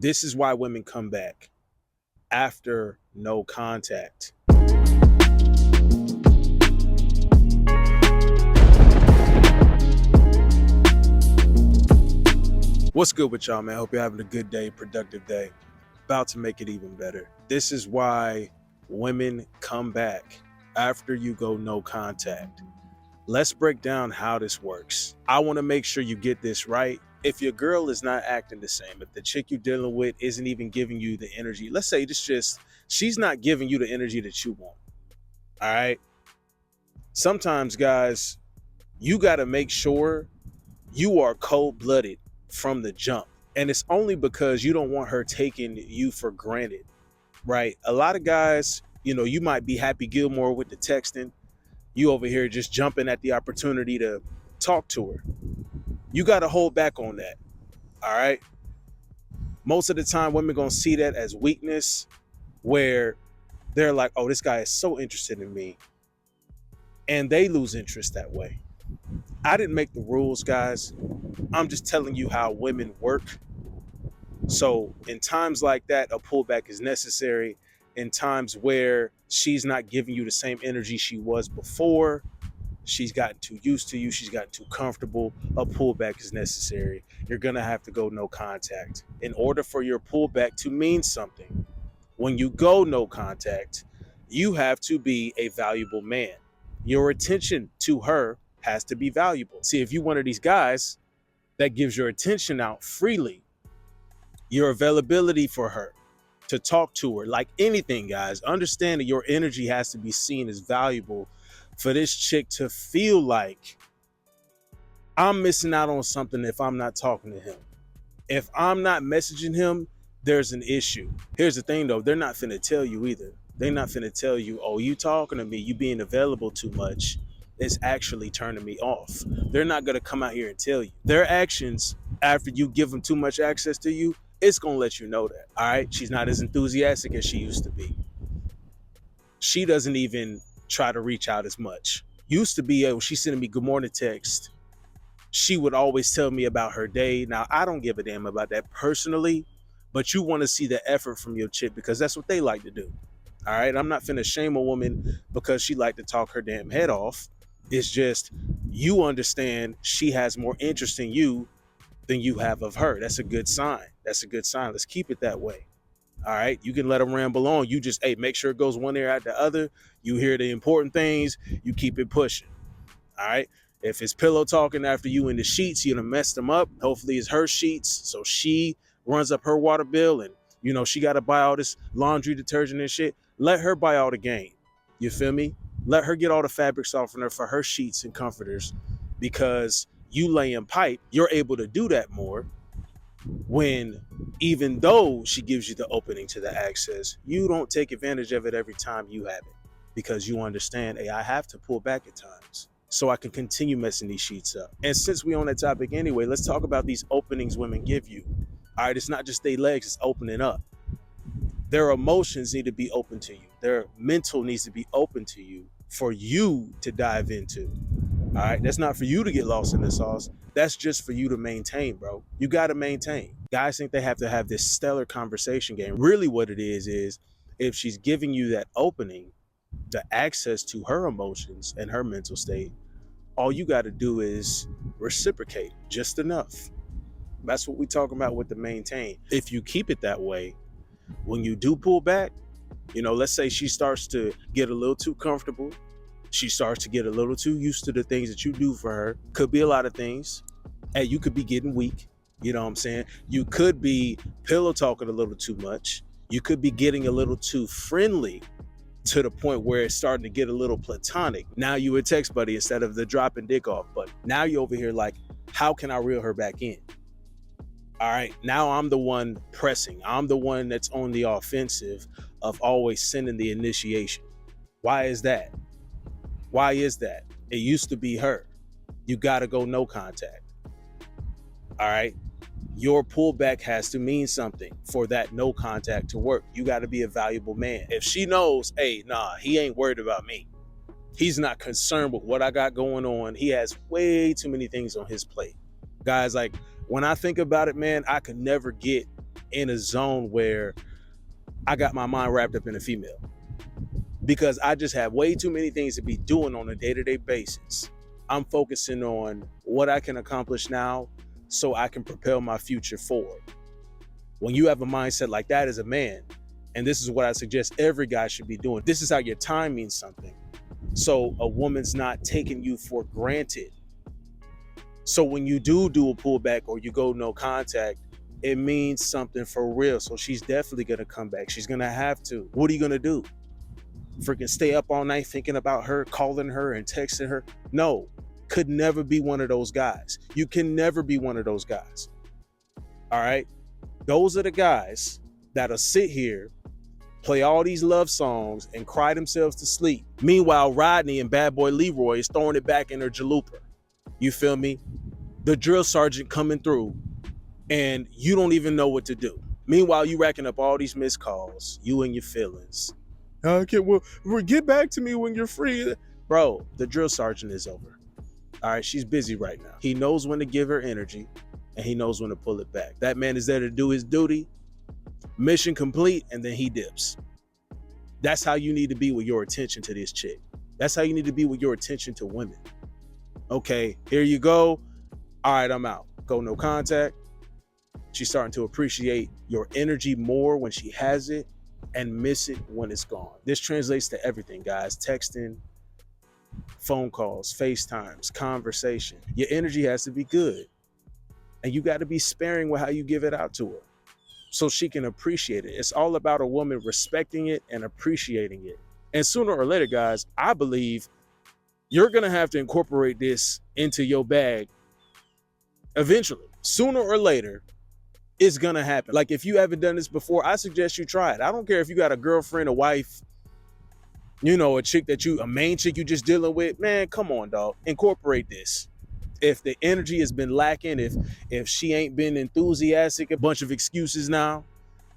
This is why women come back after no contact. What's good with y'all, man? Hope you're having a good day, productive day. About to make it even better. This is why women come back after you go no contact. Let's break down how this works. I want to make sure you get this right. If your girl is not acting the same, if the chick you're dealing with isn't even giving you the energy, let's say she's not giving you the energy that you want. All right. Sometimes, guys, you got to make sure you are cold-blooded from the jump. And it's only because you don't want her taking you for granted, right? A lot of guys, you might be Happy Gilmore with the texting. You over here just jumping at the opportunity to talk to her. You got to hold back on that, all right? Most of the time, women going to see that as weakness, where they're like, oh, this guy is so interested in me. And they lose interest that way. I didn't make the rules, guys. I'm just telling you how women work. So in times like that, a pullback is necessary. In times where she's not giving you the same energy she was before, she's gotten too used to you, she's gotten too comfortable, a pullback is necessary. You're going to have to go no contact. In order for your pullback to mean something, when you go no contact, you have to be a valuable man. Your attention to her has to be valuable. See, if you're one of these guys that gives your attention out freely, your availability for her, to talk to her, like anything, guys, understand that your energy has to be seen as valuable for this chick to feel like I'm missing out on something if I'm not talking to him. If I'm not messaging him, there's an issue. Here's the thing though, they're not finna tell you either. They're not finna tell you, oh, you talking to me, you being available too much, is actually turning me off. They're not gonna come out here and tell you. Their actions after you give them too much access to you, it's gonna let you know that. All right, she's not as enthusiastic as she used to be. She doesn't even try to reach out as much. Used to be able, she's sending me good morning text. She would always tell me about her day. Now, I don't give a damn about that personally, but you want to see the effort from your chick because that's what they like to do. All right, I'm not finna shame a woman because she like to talk her damn head off. It's just, you understand she has more interest in you than you have of her. That's a good sign. That's a good sign. Let's keep it that way. All right. You can let them ramble on. You just, hey, make sure it goes one ear out the other. You hear the important things. You keep it pushing. All right. If it's pillow talking after you in the sheets, you're going to mess them up. Hopefully it's her sheets. So she runs up her water bill and, she got to buy all this laundry detergent and shit. Let her buy all the game. You feel me? Let her get all the fabric softener for her sheets and comforters, because you laying pipe, you're able to do that more when, even though she gives you the opening to the access, you don't take advantage of it every time you have it, because you understand, hey, I have to pull back at times so I can continue messing these sheets up. And since we on that topic anyway, let's talk about these openings women give you. All right, it's not just their legs, it's opening up. Their emotions need to be open to you. Their mental needs to be open to you for you to dive into. All right, that's not for you to get lost in the sauce. That's just for you to maintain, bro. You got to maintain. Guys think they have to have this stellar conversation game. Really what it is if she's giving you that opening, the access to her emotions and her mental state, all you got to do is reciprocate just enough. That's what we're talking about with the maintain. If you keep it that way, when you do pull back, let's say she starts to get a little too comfortable. She starts to get a little too used to the things that you do for her. Could be a lot of things. And you could be getting weak. You know what I'm saying? You could be pillow talking a little too much. You could be getting a little too friendly to the point where it's starting to get a little platonic. Now you a text buddy instead of the dropping dick off. But now you're over here like, how can I reel her back in? All right, now I'm the one pressing. I'm the one that's on the offensive of always sending the initiation. Why is that? Why is that? It used to be her. You got to go no contact. All right. Your pullback has to mean something for that no contact to work. You got to be a valuable man. If she knows, hey, nah, he ain't worried about me. He's not concerned with what I got going on. He has way too many things on his plate. Guys, like, when I think about it, man, I could never get in a zone where I got my mind wrapped up in a female, because I just have way too many things to be doing on a day-to-day basis. I'm focusing on what I can accomplish now so I can propel my future forward. When you have a mindset like that as a man, and this is what I suggest every guy should be doing, this is how your time means something. So a woman's not taking you for granted. So when you do a pullback or you go no contact, it means something for real. So she's definitely gonna come back. She's gonna have to. What are you gonna do? Freaking stay up all night thinking about her, calling her and texting her? No, could never be one of those guys. You can never be one of those guys. All right? Those are the guys that'll sit here, play all these love songs and cry themselves to sleep. Meanwhile, Rodney and bad boy Leroy is throwing it back in her jalooper. You feel me? The drill sergeant coming through and you don't even know what to do. Meanwhile, you racking up all these missed calls, you and your feelings. Okay, well, get back to me when you're free. Bro, the drill sergeant is over. All right, she's busy right now. He knows when to give her energy and he knows when to pull it back. That man is there to do his duty, mission complete, and then he dips. That's how you need to be with your attention to this chick. That's how you need to be with your attention to women. Okay, here you go. All right, I'm out. Go no contact. She's starting to appreciate your energy more when she has it and miss it when it's gone. This translates to everything, guys. Texting, phone calls, FaceTimes, conversation. Your energy has to be good. And you got to be sparing with how you give it out to her so she can appreciate it. It's all about a woman respecting it and appreciating it. And sooner or later, guys, I believe you're going to have to incorporate this into your bag eventually. Sooner or later, it's going to happen. Like, if you haven't done this before, I suggest you try it. I don't care if you got a girlfriend, a wife, you know, a main chick you just dealing with. Man, come on, dog. Incorporate this. If the energy has been lacking, if she ain't been enthusiastic, a bunch of excuses now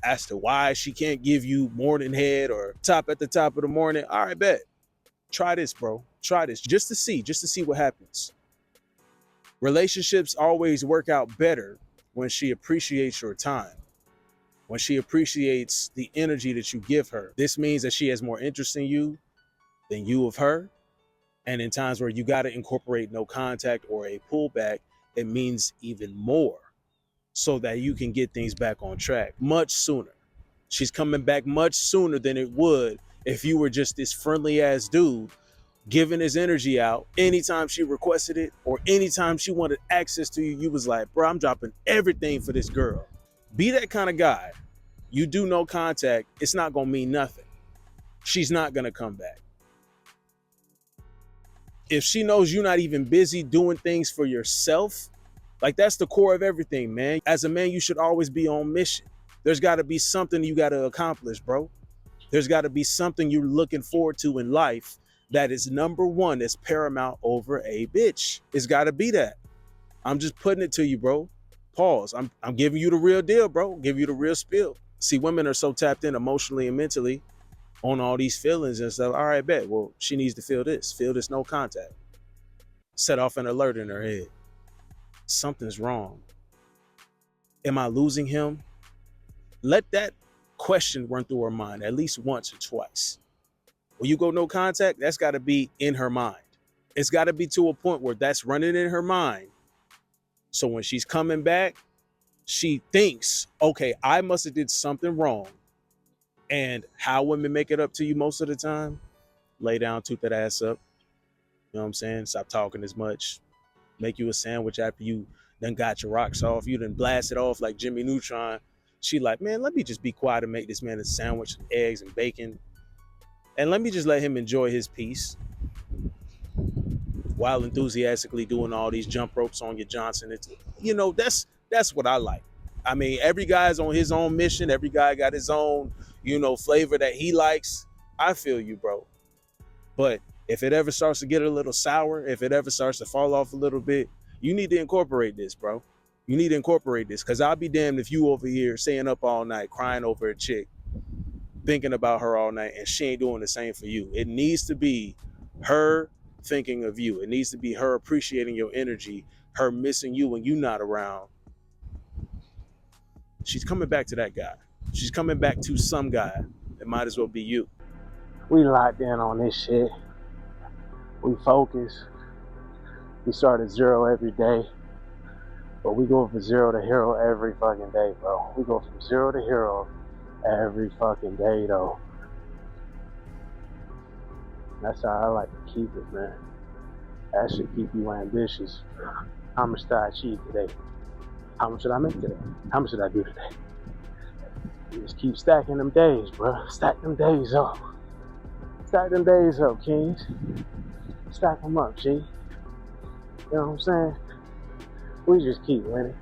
as to why she can't give you morning head or top at the top of the morning. All right, bet. Try this, bro. Try this just to see what happens. Relationships always work out better when she appreciates your time, when she appreciates the energy that you give her. This means that she has more interest in you than you of her. And in times where you got to incorporate no contact or a pullback, it means even more so that you can get things back on track much sooner. She's coming back much sooner than it would if you were just this friendly ass dude giving his energy out anytime she requested it or anytime she wanted access to you. You was like, bro, I'm dropping everything for this girl. Be that kind of guy. You do no contact, it's not going to mean nothing. She's not going to come back. If she knows you're not even busy doing things for yourself, like, that's the core of everything, man. As a man, you should always be on mission. There's got to be something you got to accomplish, bro. There's got to be something you're looking forward to in life that is number one, that's paramount over a bitch. It's got to be that. I'm just putting it to you, bro. Pause. I'm giving you the real deal, bro. Give you the real spill. See, women are so tapped in emotionally and mentally on all these feelings and stuff. All right, bet. Well, she needs to feel this no contact. Set off an alert in her head. Something's wrong. Am I losing him? Let that question run through her mind at least once or twice. When you go no contact, that's got to be in her mind. It's got to be to a point where that's running in her mind. So when she's coming back, she thinks, okay, I must have did something wrong. And how women make it up to you most of the time? Lay down, toot that ass up. You know what I'm saying? Stop talking as much. Make you a sandwich after you done got your rocks off. You done blasted off like Jimmy Neutron. She like, man, let me just be quiet and make this man a sandwich and eggs and bacon. And let me just let him enjoy his piece while enthusiastically doing all these jump ropes on your Johnson. It's, you know, that's what I like. I mean, every guy's on his own mission. Every guy got his own, you know, flavor that he likes. I feel you, bro. But if it ever starts to get a little sour, if it ever starts to fall off a little bit, you need to incorporate this, bro. You need to incorporate this, because I'll be damned if you over here staying up all night crying over a chick, thinking about her all night, and she ain't doing the same for you. It needs to be her thinking of you. It needs to be her appreciating your energy, her missing you when you're not around. She's coming back to that guy. She's coming back to some guy. It might as well be you. We locked in on this shit. We focus. We start at zero every day. But we go from zero to hero every fucking day, bro. We go from zero to hero every fucking day, though. That's how I like to keep it, man. That should keep you ambitious. How much did I achieve today? How much did I make today? How much did I do today? You just keep stacking them days, bro. Stack them days up. Stack them days up, kings. Stack them up, G. You know what I'm saying? We just keep winning.